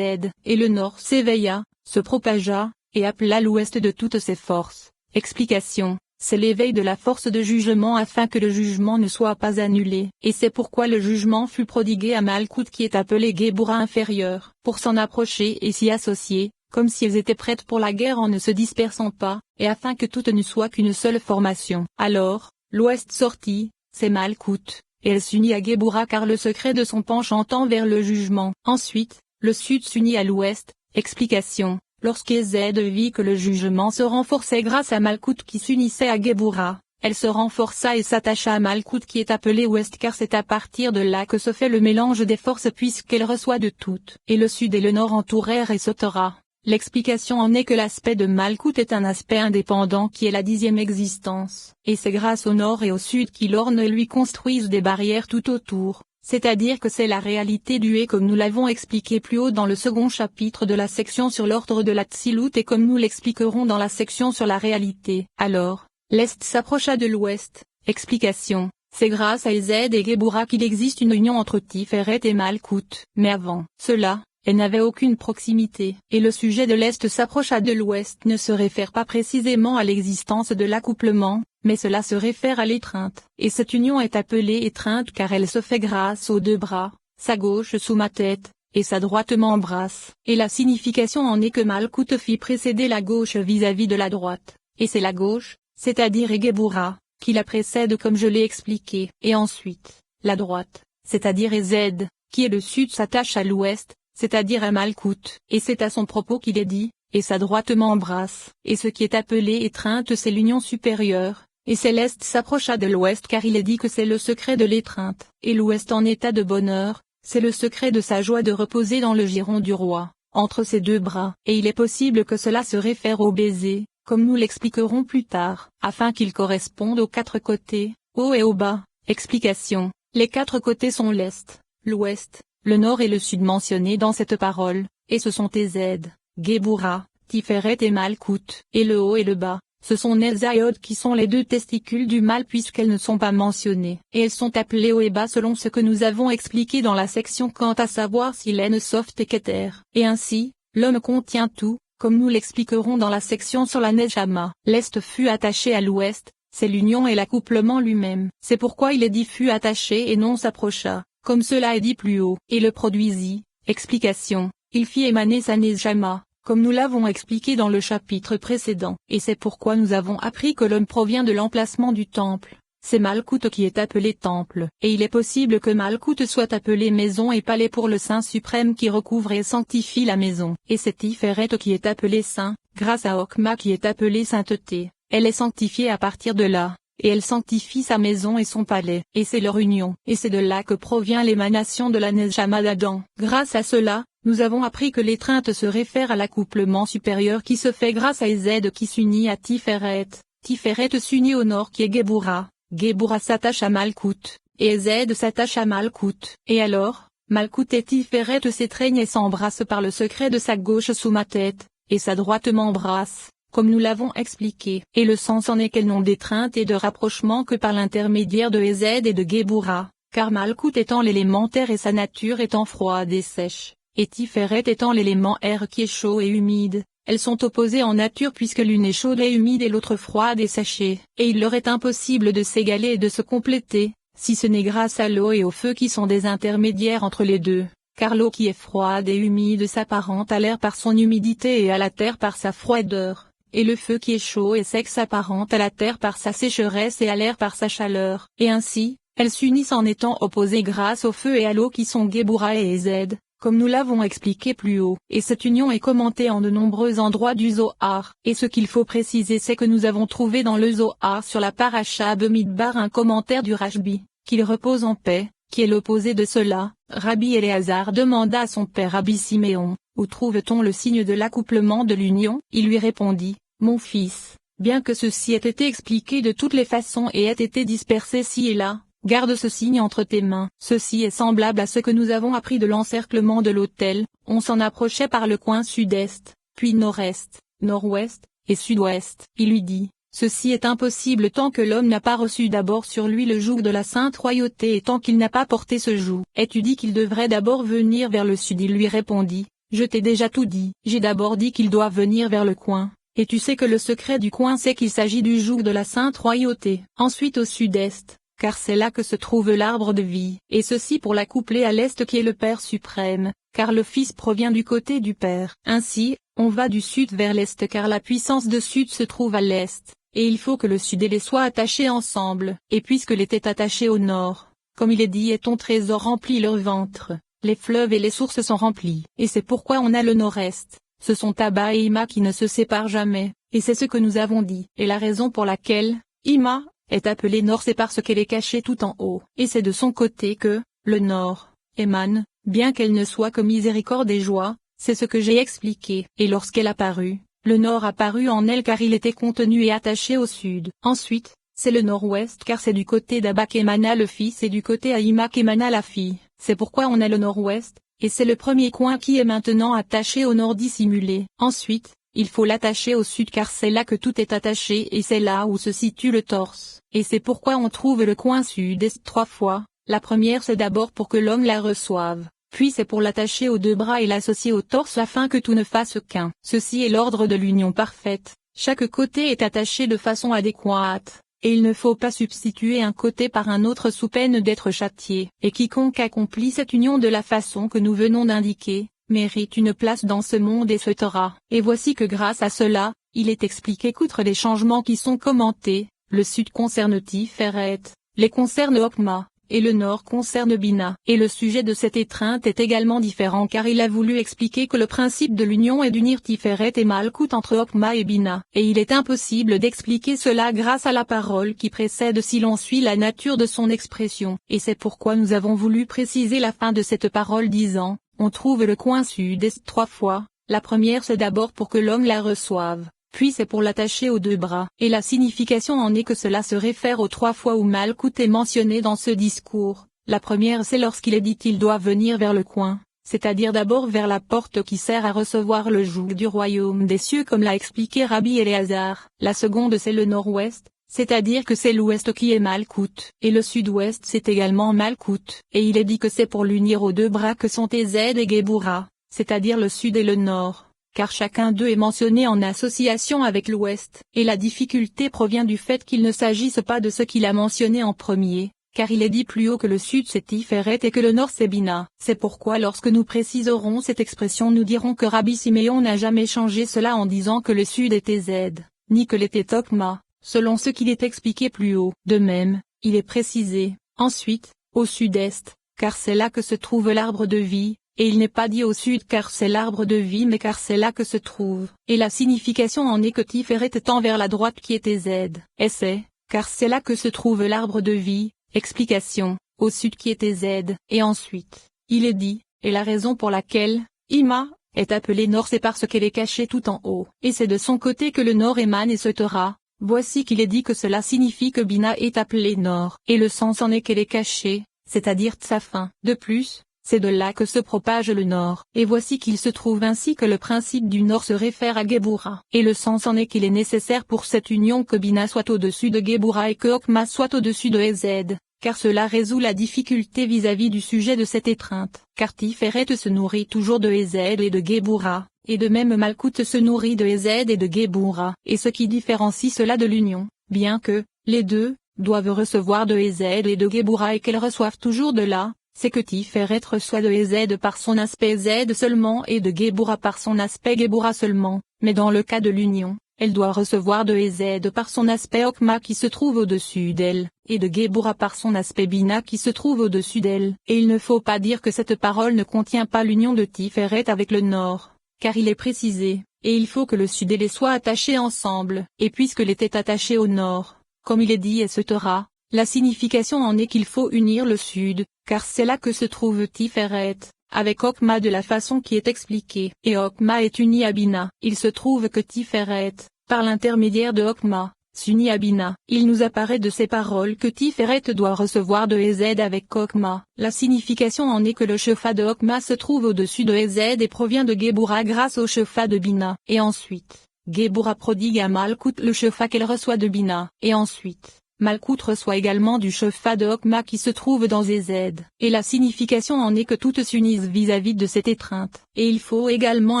et le nord s'éveilla, se propagea, et appela l'ouest de toutes ses forces. Explication. C'est l'éveil de la force de jugement afin que le jugement ne soit pas annulé, et c'est pourquoi le jugement fut prodigué à Malkout qui est appelé Geburah inférieur, pour s'en approcher et s'y associer, comme si elles étaient prêtes pour la guerre en ne se dispersant pas, et afin que toutes ne soient qu'une seule formation. Alors, l'ouest sortit, c'est Malkout, et elle s'unit à Geburah car le secret de son penchant tend vers le jugement. Ensuite, le sud s'unit à l'ouest. Explication. Lorsqu'Ezed vit que le jugement se renforçait grâce à Malkout qui s'unissait à Geburah, elle se renforça et s'attacha à Malkout qui est appelé ouest car c'est à partir de là que se fait le mélange des forces puisqu'elle reçoit de toutes. Et le sud et le nord entourèrent et Sotera. L'explication en est que l'aspect de Malkout est un aspect indépendant qui est la 10e existence, et c'est grâce au nord et au sud qui l'ornent et lui construisent des barrières tout autour. C'est-à-dire que c'est la réalité du et comme nous l'avons expliqué plus haut dans le second chapitre de la section sur l'ordre de la Tsilut et comme nous l'expliquerons dans la section sur la réalité. Alors, l'Est s'approcha de l'Ouest. Explication. C'est grâce à Ezed et Geburah qu'il existe une union entre Tiferet et Malkout. Mais avant cela, elle n'avait aucune proximité. Et le sujet de l'Est s'approcha de l'Ouest ne se réfère pas précisément à l'existence de l'accouplement, mais cela se réfère à l'étreinte. Et cette union est appelée étreinte car elle se fait grâce aux deux bras, sa gauche sous ma tête, et sa droite m'embrasse. Et la signification en est que Malkout fit précéder la gauche vis-à-vis de la droite. Et c'est la gauche, c'est-à-dire Geburah, qui la précède comme je l'ai expliqué. Et ensuite, la droite, c'est-à-dire Ezed, qui est le sud s'attache à l'ouest, c'est-à-dire à Malkout. Et c'est à son propos qu'il est dit, et sa droite m'embrasse. Et ce qui est appelé étreinte c'est l'union supérieure. Et c'est l'Est s'approcha de l'Ouest car il est dit que c'est le secret de l'étreinte. Et l'Ouest en état de bonheur, c'est le secret de sa joie de reposer dans le giron du roi, entre ses deux bras. Et il est possible que cela se réfère au baiser, comme nous l'expliquerons plus tard, afin qu'il corresponde aux 4 côtés, haut et au bas. Explication. Les 4 côtés sont l'Est, l'Ouest, le Nord et le Sud mentionnés dans cette parole, et ce sont Ezed, Geburah, Tiferet et Malkout. Et le haut et le bas, ce sont Nezayod qui sont les 2 testicules du mâle puisqu'elles ne sont pas mentionnées. Et elles sont appelées haut et bas selon ce que nous avons expliqué dans la section quant à savoir si l'aine soft et Keter. Et ainsi, l'homme contient tout, comme nous l'expliquerons dans la section sur la Nejama. L'Est fut attaché à l'Ouest, c'est l'union et l'accouplement lui-même. C'est pourquoi il est dit fut attaché et non s'approcha, comme cela est dit plus haut. Et le produisit. Explication. Il fit émaner sa Nejama, comme nous l'avons expliqué dans le chapitre précédent. Et c'est pourquoi nous avons appris que l'homme provient de l'emplacement du temple. C'est Malkout qui est appelé temple. Et il est possible que Malkout soit appelé maison et palais pour le Saint suprême qui recouvre et sanctifie la maison. Et c'est Tiferet qui est appelé saint, grâce à Okma qui est appelé sainteté. Elle est sanctifiée à partir de là, et elle sanctifie sa maison et son palais. Et c'est leur union. Et c'est de là que provient l'émanation de la Nejama d'Adam. Grâce à cela, nous avons appris que l'étreinte se réfère à l'accouplement supérieur qui se fait grâce à Ezed qui s'unit à Tiferet. Tiferet s'unit au nord qui est Geburah. Geburah s'attache à Malkout, et Ezed s'attache à Malkout. Et alors, Malkout et Tiferet s'étreignent et s'embrassent par le secret de sa gauche sous ma tête, et sa droite m'embrasse, comme nous l'avons expliqué. Et le sens en est qu'elles n'ont d'étreinte et de rapprochement que par l'intermédiaire de Ezed et de Geburah, car Malkout étant l'élément terre et sa nature étant froide et sèche, et Tiferet étant l'élément air qui est chaud et humide. Elles sont opposées en nature puisque l'une est chaude et humide et l'autre froide et séchée, et il leur est impossible de s'égaler et de se compléter, si ce n'est grâce à l'eau et au feu qui sont des intermédiaires entre les deux, car l'eau qui est froide et humide s'apparente à l'air par son humidité et à la terre par sa froideur, et le feu qui est chaud et sec s'apparente à la terre par sa sécheresse et à l'air par sa chaleur, et ainsi, elles s'unissent en étant opposées grâce au feu et à l'eau qui sont Geburah et Ezed, comme nous l'avons expliqué plus haut. Et cette union est commentée en de nombreux endroits du Zohar. Et ce qu'il faut préciser c'est que nous avons trouvé dans le Zohar sur la paracha Bemidbar un commentaire du Rashbi, qu'il repose en paix, qui est l'opposé de cela. Rabbi Éléazar demanda à son père Rabbi Siméon, où trouve-t-on le signe de l'accouplement de l'union? Il lui répondit, mon fils, bien que ceci ait été expliqué de toutes les façons et ait été dispersé ci et là, garde ce signe entre tes mains. Ceci est semblable à ce que nous avons appris de l'encerclement de l'autel. On s'en approchait par le coin sud-est, puis nord-est, nord-ouest, et sud-ouest. Il lui dit, ceci est impossible tant que l'homme n'a pas reçu d'abord sur lui le joug de la sainte royauté et tant qu'il n'a pas porté ce joug. Et tu dis qu'il devrait d'abord venir vers le sud. Il lui répondit, Je t'ai déjà tout dit. J'ai d'abord dit qu'il doit venir vers le coin, et tu sais que le secret du coin c'est qu'il s'agit du joug de la Sainte Royauté. Ensuite au sud-est, car c'est là que se trouve l'arbre de vie, et ceci pour l'accoupler à l'est qui est le Père suprême, car le Fils provient du côté du Père. Ainsi, on va du sud vers l'est car la puissance de sud se trouve à l'est, et il faut que le sud et les soient attachés ensemble, et puisque l'est est attaché au nord, comme il est dit et ton trésor remplit leur ventre, les fleuves et les sources sont remplis. Et c'est pourquoi on a le nord-est, ce sont Abba et Ima qui ne se séparent jamais, et c'est ce que nous avons dit. Et la raison pour laquelle, Ima, est appelée nord c'est parce qu'elle est cachée tout en haut, et c'est de son côté que, le nord, émane, bien qu'elle ne soit que miséricorde et joie, c'est ce que j'ai expliqué. Et lorsqu'elle apparut, le nord apparut en elle car il était contenu et attaché au sud. Ensuite, c'est le nord-ouest car c'est du côté d'Abba qu'émana le fils et du côté d'Ima qu'émana la fille. C'est pourquoi on a le nord-ouest, et c'est le premier coin qui est maintenant attaché au nord dissimulé. Ensuite, il faut l'attacher au sud car c'est là que tout est attaché et c'est là où se situe le torse. Et c'est pourquoi on trouve le coin sud-est 3 fois. La première c'est d'abord pour que l'homme la reçoive, puis c'est pour l'attacher aux 2 bras et l'associer au torse afin que tout ne fasse qu'un. Ceci est l'ordre de l'union parfaite. Chaque côté est attaché de façon adéquate, et il ne faut pas substituer un côté par un autre sous peine d'être châtié. Et quiconque accomplit cette union de la façon que nous venons d'indiquer, mérite une place dans ce monde et se taira. Et voici que grâce à cela, il est expliqué qu'outre les changements qui sont commentés, le sud concerne Tiferet, les concerne Okma, et le nord concerne Bina. Et le sujet de cette étreinte est également différent car il a voulu expliquer que le principe de l'union est d'unir Tiferet et Malkout entre Okma et Bina. Et il est impossible d'expliquer cela grâce à la parole qui précède si l'on suit la nature de son expression. Et c'est pourquoi nous avons voulu préciser la fin de cette parole disant, on trouve le coin sud-est 3 fois, la première c'est d'abord pour que l'homme la reçoive, puis c'est pour l'attacher aux 2 bras. Et la signification en est que cela se réfère aux 3 fois où Malkout est mentionné dans ce discours. La première c'est lorsqu'il est dit qu'il doit venir vers le coin, c'est-à-dire d'abord vers la porte qui sert à recevoir le joug du royaume des cieux comme l'a expliqué Rabbi Éléazar. La seconde c'est le nord-ouest, c'est-à-dire que c'est l'ouest qui est Malkout, et le sud-ouest c'est également Malkout. Et il est dit que c'est pour l'unir aux 2 bras que sont Ezed et Géboura, c'est-à-dire le sud et le nord, car chacun d'eux est mentionné en association avec l'ouest. Et la difficulté provient du fait qu'il ne s'agisse pas de ce qu'il a mentionné en premier, car il est dit plus haut que le sud c'est Tiferet et que le nord c'est Bina. C'est pourquoi lorsque nous préciserons cette expression nous dirons que Rabbi Siméon n'a jamais changé cela en disant que le sud était Ezed, ni que l'était Okma, selon ce qu'il est expliqué plus haut. De même, il est précisé, ensuite, au sud-est, car c'est là que se trouve l'arbre de vie, et il n'est pas dit au sud car c'est l'arbre de vie mais car c'est là que se trouve. Et la signification en est que Tiferet tend vers la droite qui est Ezed. Et c'est, car c'est là que se trouve l'arbre de vie, explication, au sud qui est Ezed. Et ensuite, il est dit, et la raison pour laquelle, Ima, est appelée nord c'est parce qu'elle est cachée tout en haut. Et c'est de son côté que le nord émane et se taira. Voici qu'il est dit que cela signifie que Bina est appelée nord. Et le sens en est qu'elle est cachée, c'est-à-dire Tsafin. De plus, c'est de là que se propage le nord. Et voici qu'il se trouve ainsi que le principe du nord se réfère à Géboura. Et le sens en est qu'il est nécessaire pour cette union que Bina soit au-dessus de Géboura et que Okma soit au-dessus de Ezed, car cela résout la difficulté vis-à-vis du sujet de cette étreinte. Car Tiferet se nourrit toujours de Ezed et de Géboura, et de même Malkout se nourrit de Ezed et de Géboura. Et ce qui différencie cela de l'union, bien que, les 2, doivent recevoir de Ezed et de Géboura et qu'elles reçoivent toujours de là, c'est que Tiferet reçoit de Ezed par son aspect Ezed seulement et de Géboura par son aspect Géboura seulement, mais dans le cas de l'union, elle doit recevoir de Ezed par son aspect Okma qui se trouve au-dessus d'elle, et de Géboura par son aspect Bina qui se trouve au-dessus d'elle. Et il ne faut pas dire que cette parole ne contient pas l'union de Tiferet avec le nord, car il est précisé, et il faut que le sud et les soient attachés ensemble, et puisque l'était attaché au nord, comme il est dit et se taira, la signification en est qu'il faut unir le sud, car c'est là que se trouve Tiferet, avec Okma de la façon qui est expliquée. Et Okma est uni à Bina. Il se trouve que Tiferet, par l'intermédiaire de Okma, s'unit à Bina. Il nous apparaît de ces paroles que Tiferet doit recevoir de Ezed avec Okma. La signification en est que le Shefa de Okma se trouve au-dessus de Ezed et provient de Géboura grâce au Shefa de Bina. Et ensuite, Géboura prodigue à Malkout le Shefa qu'elle reçoit de Bina. Et ensuite, Malkout reçoit également du Shefa de Hokma qui se trouve dans Zed, et la signification en est que toutes s'unissent vis-à-vis de cette étreinte. Et il faut également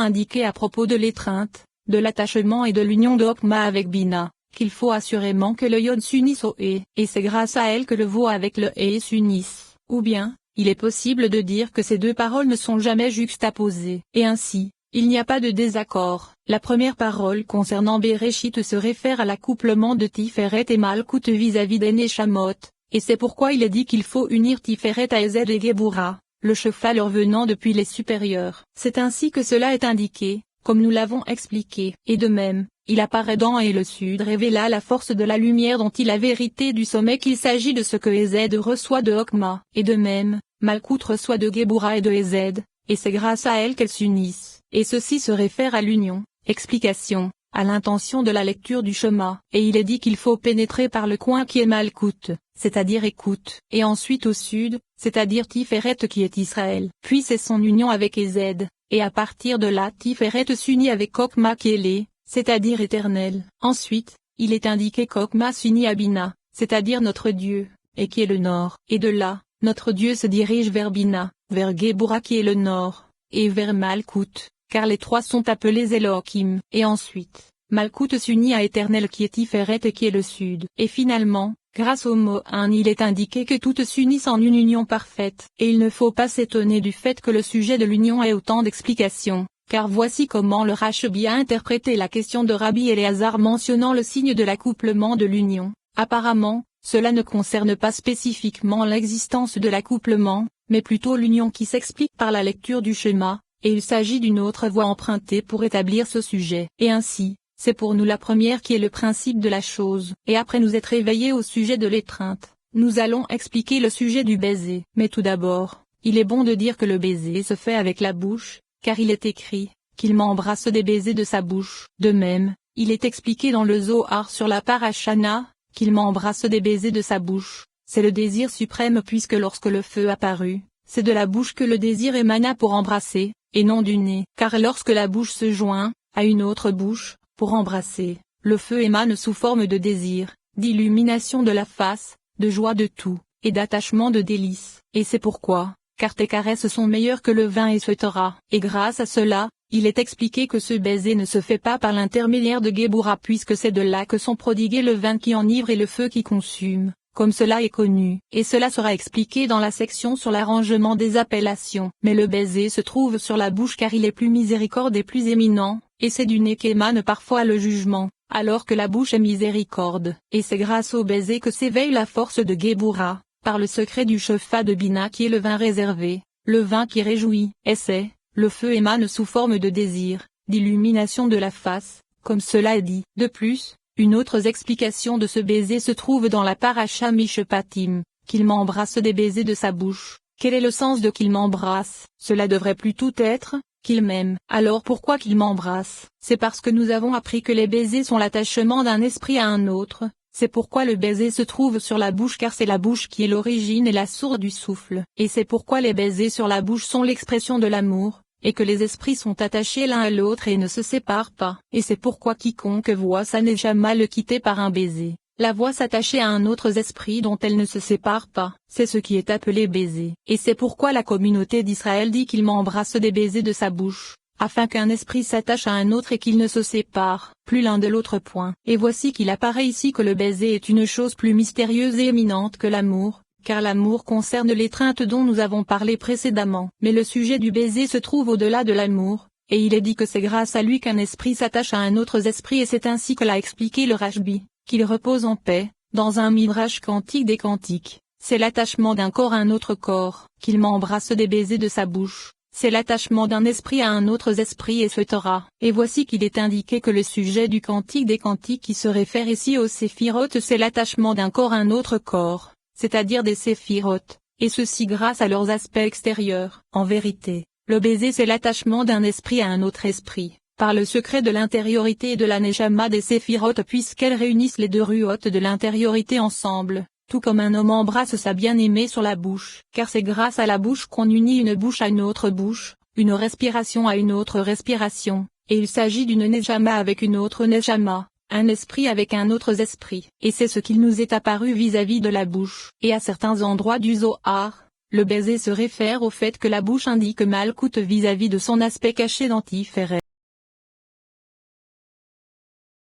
indiquer à propos de l'étreinte, de l'attachement et de l'union de Hokma avec Bina, qu'il faut assurément que le Yod s'unisse au et c'est grâce à elle que le Vo avec le et s'unissent. Ou bien, il est possible de dire que ces deux paroles ne sont jamais juxtaposées, et ainsi, il n'y a pas de désaccord. La première parole concernant Bereshit se réfère à l'accouplement de Tiferet et Malkout vis-à-vis des Neshamot, et c'est pourquoi il est dit qu'il faut unir Tiferet à Ezed et Gebura, le Shefa leur venant depuis les supérieurs. C'est ainsi que cela est indiqué, comme nous l'avons expliqué. Et de même, il apparaît dans et le Sud révéla la force de la lumière dont il a vérité du sommet qu'il s'agit de ce que Ezed reçoit de Hokma. Et de même, Malkout reçoit de Gebura et de Ezed, et c'est grâce à elle qu'elles s'unissent. Et ceci se réfère à l'union. Explication, à l'intention de la lecture du Shema, et il est dit qu'il faut pénétrer par le coin qui est Malkout, c'est-à-dire écoute, et ensuite au sud, c'est-à-dire Tiferet qui est Israël. Puis c'est son union avec Ezed, et à partir de là Tiferet s'unit avec Hokma qui est Lé, c'est-à-dire éternel. Ensuite, il est indiqué qu'Hokma s'unit à Bina, c'est-à-dire notre Dieu, et qui est le nord. Et de là, notre Dieu se dirige vers Bina, vers Gebura qui est le nord, et vers Malkout, car les trois sont appelés Elohim. Et ensuite, Malkout s'unit à Éternel qui est Tiferet et qui est le sud. Et finalement, grâce au mot un il est indiqué que toutes s'unissent en une union parfaite. Et il ne faut pas s'étonner du fait que le sujet de l'union ait autant d'explications, car voici comment le Rashbi a interprété la question de Rabbi Éléazar mentionnant le signe de l'accouplement de l'union. Apparemment, cela ne concerne pas spécifiquement l'existence de l'accouplement, mais plutôt l'union qui s'explique par la lecture du schéma, et il s'agit d'une autre voie empruntée pour établir ce sujet. Et ainsi, c'est pour nous la première qui est le principe de la chose. Et après nous être éveillés au sujet de l'étreinte, nous allons expliquer le sujet du baiser. Mais tout d'abord, il est bon de dire que le baiser se fait avec la bouche, car il est écrit, qu'il m'embrasse des baisers de sa bouche. De même, il est expliqué dans le Zohar sur la parashana, qu'il m'embrasse des baisers de sa bouche. C'est le désir suprême puisque lorsque le feu apparut, c'est de la bouche que le désir émana pour embrasser, et non du nez. Car lorsque la bouche se joint, à une autre bouche, pour embrasser, le feu émane sous forme de désir, d'illumination de la face, de joie de tout, et d'attachement de délices. Et c'est pourquoi, car tes caresses sont meilleures que le vin etc. Et grâce à cela, il est expliqué que ce baiser ne se fait pas par l'intermédiaire de Gebura puisque c'est de là que sont prodigués le vin qui enivre et le feu qui consume, comme cela est connu. Et cela sera expliqué dans la section sur l'arrangement des appellations. Mais le baiser se trouve sur la bouche car il est plus miséricorde et plus éminent, et c'est du nez qu'émane parfois le jugement, alors que la bouche est miséricorde. Et c'est grâce au baiser que s'éveille la force de Gebura, par le secret du Shefa de Bina qui est le vin réservé, le vin qui réjouit. Et c'est, le feu émane sous forme de désir, d'illumination de la face, comme cela est dit. De plus, une autre explication de ce baiser se trouve dans la paracha Mishpatim, qu'il m'embrasse des baisers de sa bouche. Quel est le sens de qu'il m'embrasse? Cela devrait plutôt être, qu'il m'aime. Alors pourquoi qu'il m'embrasse? C'est parce que nous avons appris que les baisers sont l'attachement d'un esprit à un autre, c'est pourquoi le baiser se trouve sur la bouche car c'est la bouche qui est l'origine et la source du souffle. Et c'est pourquoi les baisers sur la bouche sont l'expression de l'amour, et que les esprits sont attachés l'un à l'autre et ne se séparent pas. Et c'est pourquoi quiconque voit sa nejama le quitter par un baiser, la voit s'attacher à un autre esprit dont elle ne se sépare pas. C'est ce qui est appelé baiser. Et c'est pourquoi la communauté d'Israël dit qu'il m'embrasse des baisers de sa bouche, afin qu'un esprit s'attache à un autre et qu'il ne se sépare plus l'un de l'autre point. Et voici qu'il apparaît ici que le baiser est une chose plus mystérieuse et éminente que l'amour, car l'amour concerne l'étreinte dont nous avons parlé précédemment. Mais le sujet du baiser se trouve au-delà de l'amour, et il est dit que c'est grâce à lui qu'un esprit s'attache à un autre esprit et c'est ainsi que l'a expliqué le Rashbi, qu'il repose en paix, dans un midrash cantique des cantiques. C'est l'attachement d'un corps à un autre corps, qu'il m'embrasse des baisers de sa bouche. C'est l'attachement d'un esprit à un autre esprit etc. Et voici qu'il est indiqué que le sujet du cantique des cantiques qui se réfère ici aux séphirotes c'est l'attachement d'un corps à un autre corps, c'est-à-dire des séphirotes, et ceci grâce à leurs aspects extérieurs. En vérité, le baiser c'est l'attachement d'un esprit à un autre esprit, par le secret de l'intériorité et de la neshama des séphirotes puisqu'elles réunissent les deux ruotes de l'intériorité ensemble. Tout comme un homme embrasse sa bien-aimée sur la bouche, car c'est grâce à la bouche qu'on unit une bouche à une autre bouche, une respiration à une autre respiration, et il s'agit d'une nejama avec une autre nejama, un esprit avec un autre esprit. Et c'est ce qu'il nous est apparu vis-à-vis de la bouche. Et à certains endroits du Zohar, le baiser se réfère au fait que la bouche indique Malkout vis-à-vis de son aspect caché d'Antiferet.